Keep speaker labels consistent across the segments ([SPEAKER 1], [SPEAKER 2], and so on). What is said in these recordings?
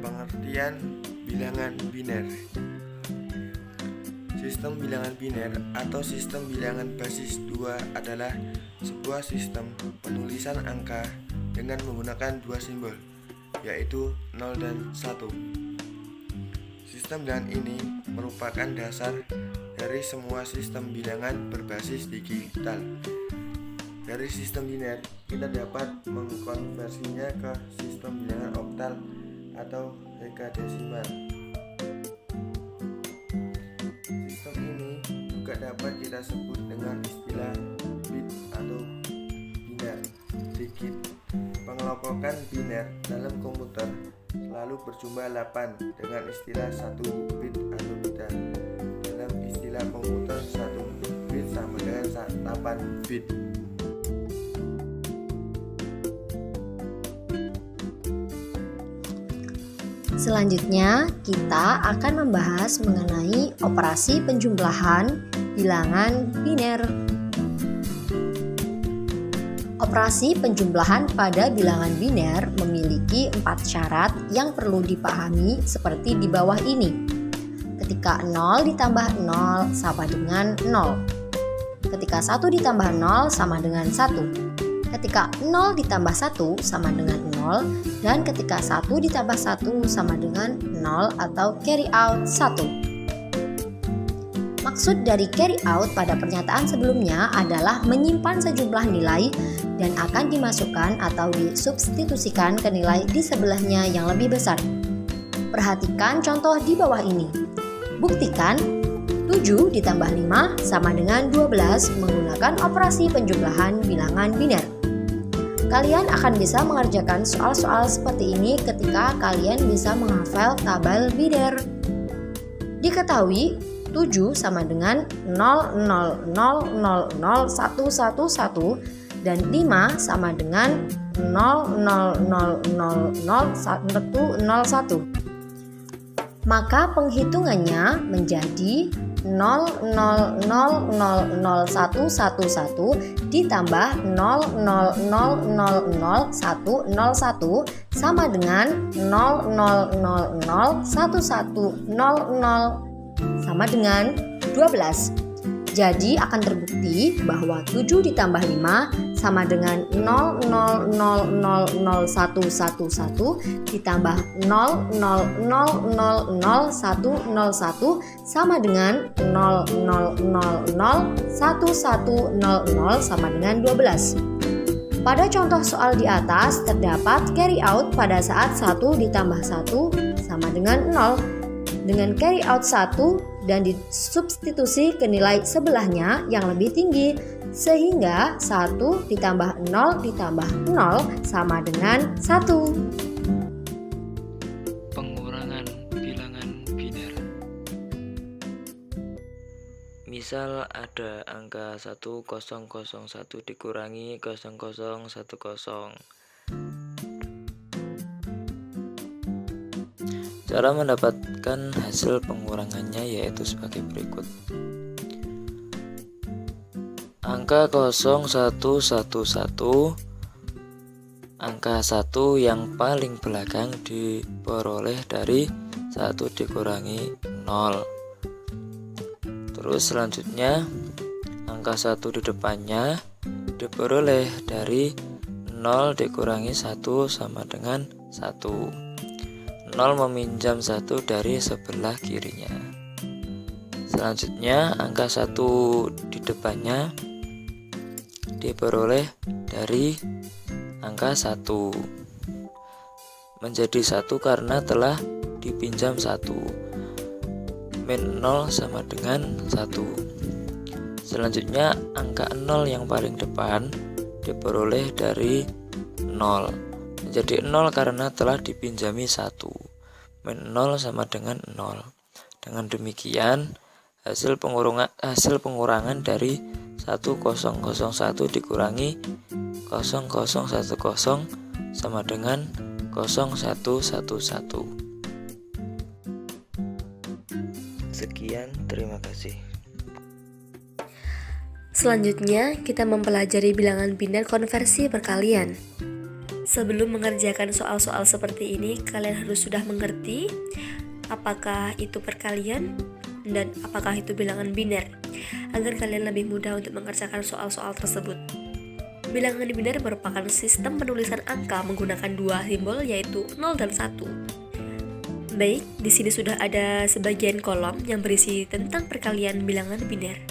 [SPEAKER 1] Pengertian bilangan biner. Sistem bilangan biner atau sistem bilangan basis 2 adalah sebuah sistem penulisan angka dengan menggunakan dua simbol, yaitu 0 dan 1. Sistem bilangan ini merupakan dasar dari semua sistem bilangan berbasis digital. Dari sistem biner, kita dapat mengkonversinya ke sistem bilangan oktal atau hekadesimal. Sistem ini juga dapat kita sebut dengan istilah bit atau biner digit. Pengelompokan biner dalam komputer selalu berjumlah 8 dengan istilah 1 bit atau bita. Dalam istilah komputer 1 bit sama dengan 8 bit.
[SPEAKER 2] Selanjutnya, kita akan membahas mengenai operasi penjumlahan bilangan biner. Operasi penjumlahan pada bilangan biner memiliki 4 syarat yang perlu dipahami seperti di bawah ini. Ketika 0 ditambah 0 sama dengan 0. Ketika 1 ditambah 0 sama dengan 1. Ketika 0 ditambah 1 sama dengan 0, dan ketika 1 ditambah 1 sama dengan 0 atau carry out 1. Maksud dari carry out pada pernyataan sebelumnya adalah menyimpan sejumlah nilai dan akan dimasukkan atau disubstitusikan ke nilai di sebelahnya yang lebih besar. Perhatikan contoh di bawah ini. Buktikan 7 ditambah 5 sama dengan 12 menggunakan operasi penjumlahan bilangan biner. Kalian akan bisa mengerjakan soal-soal seperti ini ketika kalian bisa menghafal tabel biner. Diketahui 7 sama dengan 0,000,0,111 dan 5 sama dengan 0,000,101. Maka penghitungannya menjadi 0,000,111 ditambah 0,000,101 sama dengan 0,000,1100 sama dengan 12. Jadi akan terbukti bahwa 7 ditambah 5 sama dengan 0,000,111 ditambah 0,000,101 sama dengan 0,000,1100 sama dengan 12. Pada contoh soal di atas terdapat carry out pada saat 1 ditambah 1 sama dengan 0. Dengan carry out 1 dan disubstitusi ke nilai sebelahnya yang lebih tinggi, sehingga 1 ditambah 0 ditambah 0 sama dengan 1.
[SPEAKER 3] Pengurangan bilangan biner. Misal ada angka 1001 dikurangi 0010. Cara mendapatkan hasil pengurangannya yaitu sebagai berikut. Angka 0111, angka 1 yang paling belakang diperoleh dari 1 dikurangi 0. Terus selanjutnya angka 1 di depannya diperoleh dari 0 dikurangi 1 sama dengan 1. 0 meminjam 1 dari sebelah kirinya. Selanjutnya angka 1 di depannya diperoleh dari angka 1 menjadi 1 karena telah dipinjam 1. Min 0 sama dengan 1. Selanjutnya angka 0 yang paling depan diperoleh dari 0 menjadi 0 karena telah dipinjami 1. Min 0 sama dengan 0. Dengan demikian hasil pengurangan dari 1001 dikurangi 0010 sama dengan 0111. Sekian, terima kasih.
[SPEAKER 4] Selanjutnya, kita mempelajari bilangan biner konversi perkalian. Sebelum mengerjakan soal-soal seperti ini, kalian harus sudah mengerti apakah itu perkalian dan apakah itu bilangan biner, agar kalian lebih mudah untuk mengerjakan soal-soal tersebut. Bilangan biner merupakan sistem penulisan angka menggunakan dua simbol, yaitu 0 dan 1. Baik, di sini sudah ada sebagian kolom yang berisi tentang perkalian bilangan biner.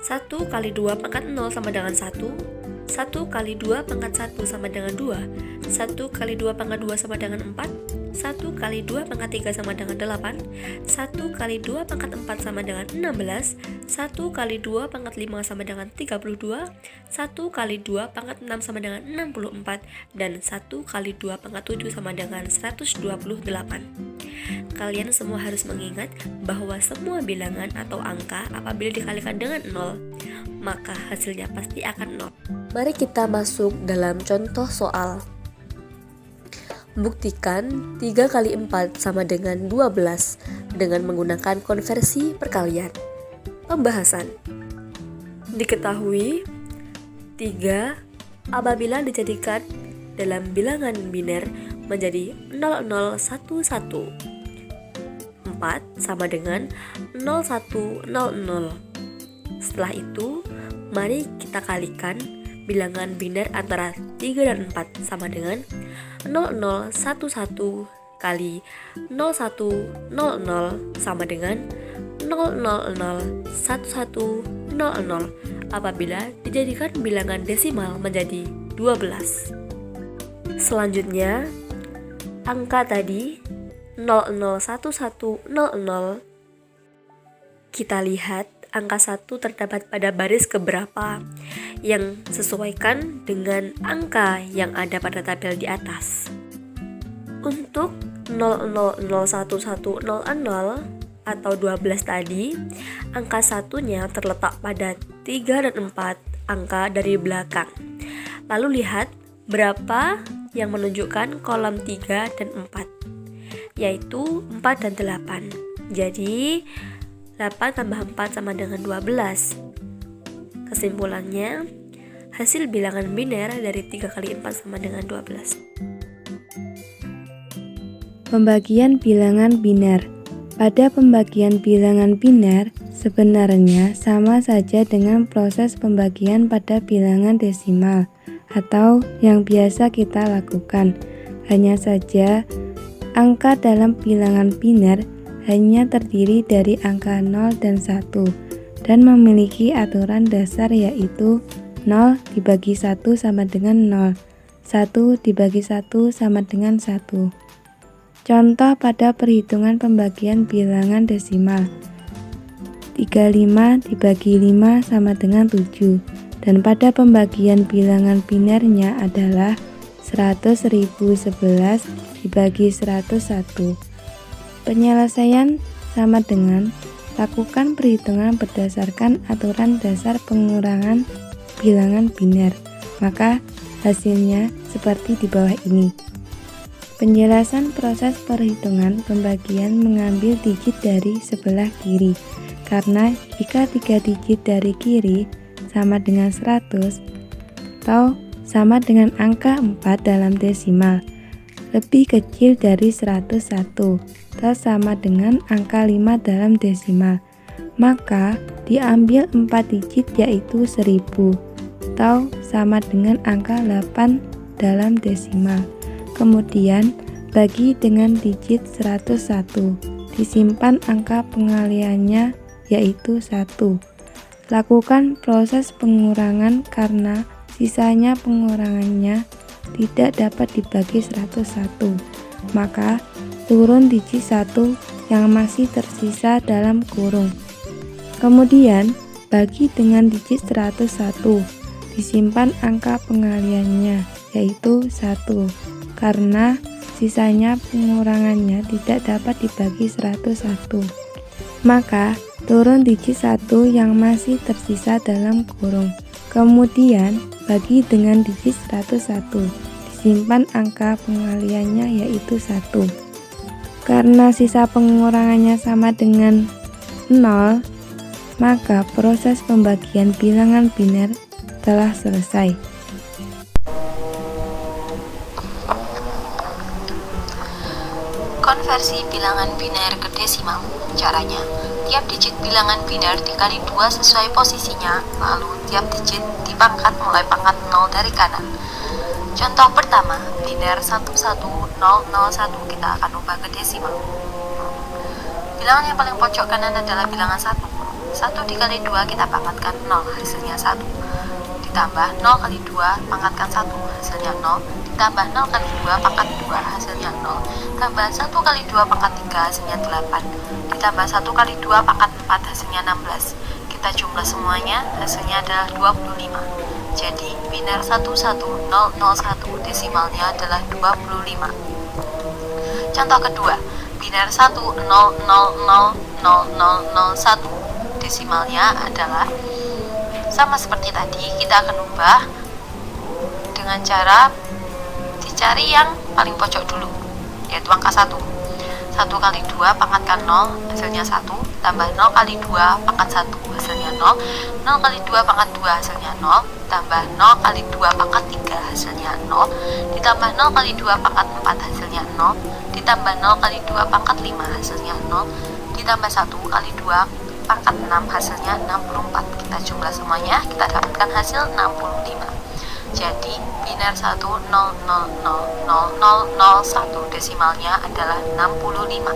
[SPEAKER 4] 1 kali 2 pangkat 0 sama dengan 1. 1 kali 2 pangkat 1 sama dengan 2. 1 kali 2 pangkat 2 sama dengan 4. 1 kali 2 pangkat 3 sama dengan 8. 1 kali 2 pangkat 4 sama dengan 16. 1 kali 2 pangkat 5 sama dengan 32. 1 kali 2 pangkat 6 sama dengan 64. Dan 1 kali 2 pangkat 7 sama dengan 128. Kalian semua harus mengingat bahwa semua bilangan atau angka apabila dikalikan dengan 0, maka hasilnya pasti akan 0. Mari kita masuk dalam contoh soal. Buktikan 3 kali 4 sama dengan 12 dengan menggunakan konversi perkalian. Pembahasan. Diketahui 3 apabila dijadikan dalam bilangan biner menjadi 0011. 4 sama dengan 0100. Setelah itu, mari kita kalikan bilangan biner antara 3 dan 4 sama dengan 0011 kali 0100 sama dengan 0001100 apabila dijadikan bilangan desimal menjadi 12. Selanjutnya, angka tadi 001100, kita lihat angka 1 terdapat pada baris keberapa yang sesuaikan dengan angka yang ada pada tabel di atas. Untuk 000110 atau 12 tadi, angka satunya terletak pada 3 dan 4 angka dari belakang. Lalu lihat berapa yang menunjukkan kolom 3 dan 4, yaitu 4 dan 8. Jadi 8 tambah 4 sama dengan 12. Kesimpulannya, hasil bilangan biner dari 3 kali 4 sama dengan 12.
[SPEAKER 5] Pembagian bilangan biner. Pada pembagian bilangan biner, sebenarnya sama saja dengan proses pembagian pada bilangan desimal atau yang biasa kita lakukan. Hanya saja, angka dalam bilangan biner hanya terdiri dari angka 0 dan 1 dan memiliki aturan dasar, yaitu 0 dibagi 1 sama dengan 0, 1 dibagi 1 sama dengan 1. Contoh pada perhitungan pembagian bilangan desimal. 35 dibagi 5 sama dengan 7, dan pada pembagian bilangan binernya adalah 100.011 dibagi 101. Penyelesaian sama dengan lakukan perhitungan berdasarkan aturan dasar pengurangan bilangan biner. Maka hasilnya seperti di bawah ini. Penjelasan proses perhitungan pembagian mengambil digit dari sebelah kiri, karena jika 3 digit dari kiri sama dengan 100 atau sama dengan angka 4 dalam desimal lebih kecil dari 101 atau sama dengan angka 5 dalam desimal, maka diambil 4 digit yaitu 1000 atau sama dengan angka 8 dalam desimal. Kemudian bagi dengan digit 101, disimpan angka pengaliannya yaitu 1. Lakukan proses pengurangan karena sisanya pengurangannya tidak dapat dibagi 101, maka turun digit 1 yang masih tersisa dalam kurung. Kemudian bagi dengan digit 101, disimpan angka pengaliannya yaitu 1. Karena sisanya pengurangannya tidak dapat dibagi 101, maka turun digit 1 yang masih tersisa dalam kurung. Kemudian bagi dengan digit 101, disimpan angka pengaliannya yaitu 1. Karena sisa pengurangannya sama dengan 0, maka proses pembagian bilangan biner telah selesai.
[SPEAKER 2] Konversi bilangan biner ke desimal. Caranya, tiap digit bilangan biner dikali 2 sesuai posisinya, lalu tiap digit dipangkat mulai pangkat 0 dari kanan. Contoh pertama, biner 11001 kita akan ubah ke desimal. Bilangan yang paling pojok kanan adalah bilangan 1. 1 dikali 2 kita pangkatkan 0, hasilnya 1. Ditambah 0 kali 2 pangkatkan 1, hasilnya 0. Ditambah 0 kali 2 pangkat 2, hasilnya 0. Tambah 1 kali 2 pangkat 3, hasilnya 8. Ditambah 1 kali 2 pangkat 4, hasilnya 16. Kita jumlah semuanya, hasilnya adalah 25. Jadi biner 11001 desimalnya adalah 25. Contoh kedua, biner 1000001 desimalnya adalah sama seperti tadi, kita akan ubah dengan cara dicari yang paling pojok dulu, yaitu angka 1. 1 kali 2 pangkatkan 0, hasilnya 1. Tambah 0 kali 2 pangkat 1, hasilnya 0. 0 kali 2 pangkat 2, hasilnya 0. Tambah 0 kali 2 pangkat 3, hasilnya 0. Ditambah 0 kali 2 pangkat 4, hasilnya 0. Ditambah 0 kali 2 pangkat 5, hasilnya 0. Ditambah 1 kali 2 pangkat 6, hasilnya 64. Kita jumlah semuanya, kita dapatkan hasil 65. Jadi biner 1000001 desimalnya adalah 65.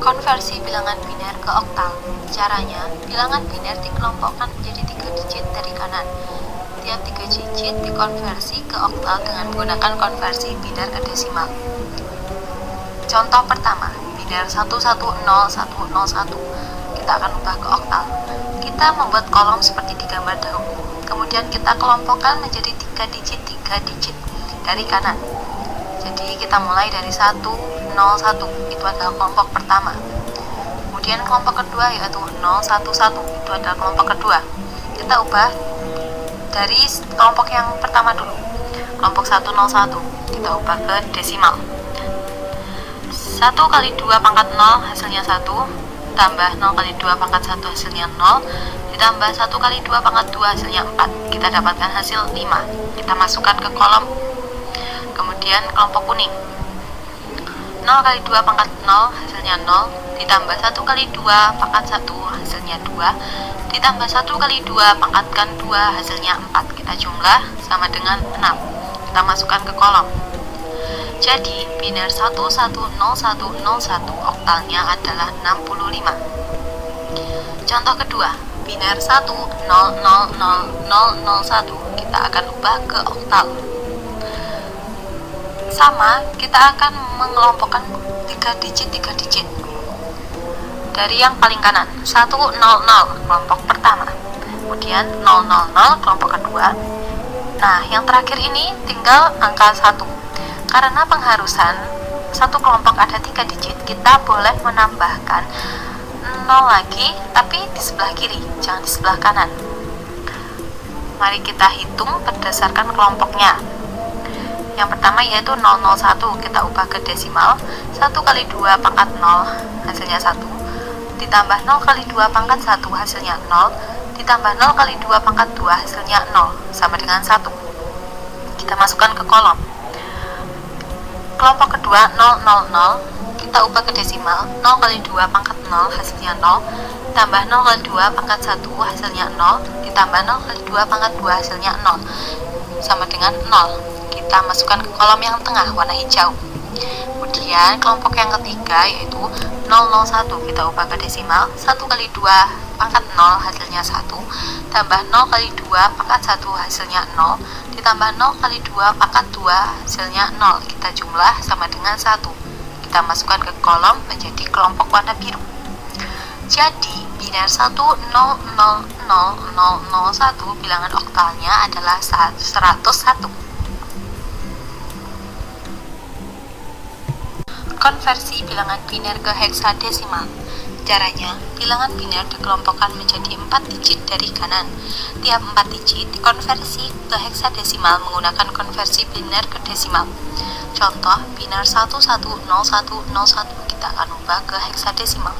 [SPEAKER 2] Konversi bilangan biner ke oktal. Caranya, bilangan biner dikelompokkan menjadi 3 digit dari kanan. Tiap 3 digit dikonversi ke oktal dengan menggunakan konversi biner ke desimal. Contoh pertama, biner 1100101. Kita akan ubah ke oktal. Kita membuat kolom seperti di gambar dahulu. Kemudian kita kelompokkan menjadi 3 digit dari kanan. Jadi kita mulai dari 101, itu adalah kelompok pertama. Kemudian kelompok kedua yaitu 011, itu adalah kelompok kedua. Kita ubah dari kelompok yang pertama dulu. Kelompok 101 kita ubah ke desimal. 1 kali 2 pangkat 0 hasilnya 1, tambah 0 kali 2 pangkat 1 hasilnya 0, ditambah 1 kali 2 pangkat 2 hasilnya 4. Kita dapatkan hasil 5. Kita masukkan ke kolom. Kemudian kelompok kuning. 0 kali 2 pangkat 0 hasilnya 0, ditambah 1 kali 2 pangkat 1 hasilnya 2, ditambah 1 kali 2 pangkatkan 2 hasilnya 4. Kita jumlah sama dengan 6. Kita masukkan ke kolom. Jadi biner 1100101 oktalnya adalah 65. Contoh kedua, biner 1000001 kita akan ubah ke oktal. Sama, kita akan mengelompokkan 3 digit dari yang paling kanan. 100 kelompok pertama, kemudian 000 kelompok kedua. Nah, yang terakhir ini tinggal angka 1. Karena pengharusan satu kelompok ada 3 digit, kita boleh menambahkan 0 lagi, tapi di sebelah kiri, jangan di sebelah kanan. Mari kita hitung berdasarkan kelompoknya. Yang pertama yaitu 001, kita ubah ke desimal. 1 kali 2 pangkat 0 hasilnya 1, ditambah 0 kali 2 pangkat 1 hasilnya 0, ditambah 0 kali 2 pangkat 2 hasilnya 0, sama dengan 1. Kita masukkan ke kolom. Kelompok kedua 000, kita ubah ke desimal. 0 kali 2 pangkat 0 hasilnya 0, ditambah 0 kali 2 pangkat 1 hasilnya 0, ditambah 0 kali 2 pangkat 2 hasilnya 0, sama dengan 0. Kita masukkan ke kolom yang tengah warna hijau. Kemudian kelompok yang ketiga yaitu 001, kita ubah ke desimal. 1 kali 2 pangkat 0 hasilnya 1, tambah 0 kali 2 pangkat 1 hasilnya 0, ditambah 0 kali 2 pangkat 2 hasilnya 0. Kita jumlah sama dengan 1. Kita masukkan ke kolom menjadi kelompok warna biru. Jadi biner 1000001 bilangan oktalnya adalah 101. Konversi bilangan biner ke heksadesimal. Caranya, bilangan biner dikelompokkan menjadi 4 digit dari kanan. Tiap 4 digit dikonversi ke heksadesimal menggunakan konversi biner ke desimal. Contoh, biner 1100101 kita akan ubah ke heksadesimal.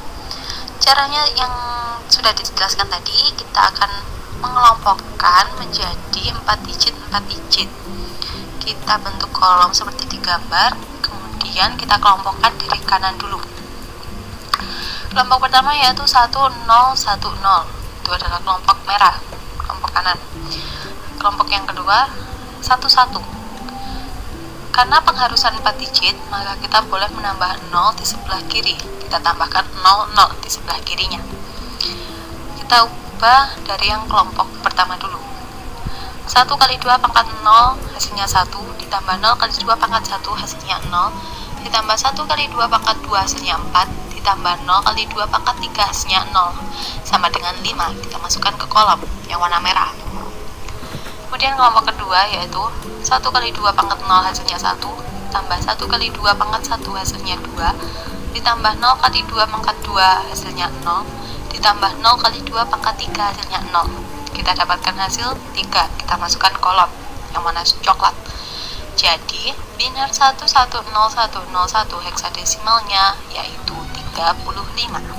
[SPEAKER 2] Caranya yang sudah dijelaskan tadi, kita akan
[SPEAKER 6] mengelompokkan menjadi 4 digit. Kita bentuk kolom seperti di gambar, kemudian kita kelompokkan dari kanan dulu. Kelompok pertama yaitu 1010, itu adalah kelompok merah, kelompok kanan. Kelompok yang kedua 11. Karena pengharusan 4 digit, maka kita boleh menambah 0 di sebelah kiri. Kita tambahkan 00 di sebelah kirinya. Kita ubah dari yang kelompok pertama dulu. 1 kali 2 pangkat 0 hasilnya 1, ditambah 0 kali 2 pangkat 1 hasilnya 0, ditambah 1 kali 2 pangkat 2 hasilnya 4, ditambah 0 kali 2 pangkat 3 hasilnya 0, sama dengan 5. Kita masukkan ke kolom yang warna merah. Kemudian kelompok kedua yaitu 1 kali 2 pangkat 0 hasilnya 1, tambah 1 kali 2 pangkat 1 hasilnya 2, ditambah 0 kali 2 pangkat 2 hasilnya 0, ditambah 0 kali 2 pangkat 3 hasilnya 0. Kita dapatkan hasil 3. Kita masukkan kolom yang warna coklat. Jadi biner 110101 heksadesimalnya yaitu 35.